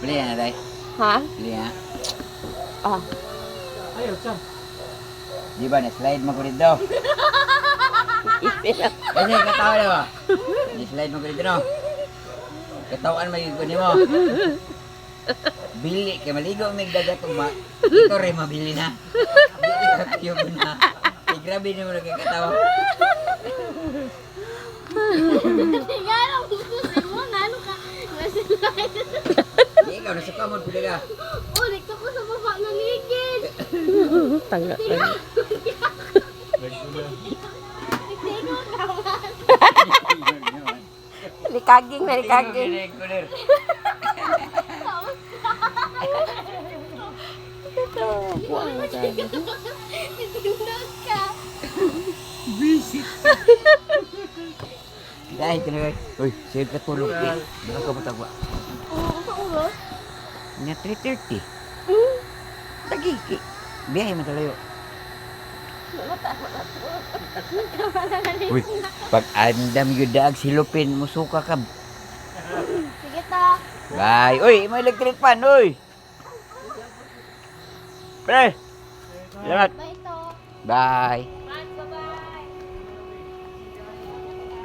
Beli na, day. Ha? Beli na. Ah. Ayaw, Chan. Di ba, na-slide mo ko dito? Kasi katawa na ba? Na-slide mo ko dito, no? Katawaan magiguni mo. Bili, kaya maligo ang nagdagat kung ito rin mabili na. Hindi ka kiyog na. Eh, grabe naman nagkakatawa. Nga lang, gusto mo, ngano ka? Hindi ikaw, nasa kamon po ka. Ulit ako sa baba ng ligid. Tangga. Tingnan naman. Likaging na likaging. Kulir. Tingnan ka. Dahil ka na guys. Uy, save ka tulog eh. Baka ka matagwa. Oo, sa oras. Nga 3:30. Tagiki. Biyahe mo talayo. Uy, pag andam yung daag silupin, musuka ka. Sige ta. Bye. Uy, may electric fan, uy. Pre. Salamat. Bye to. Bye.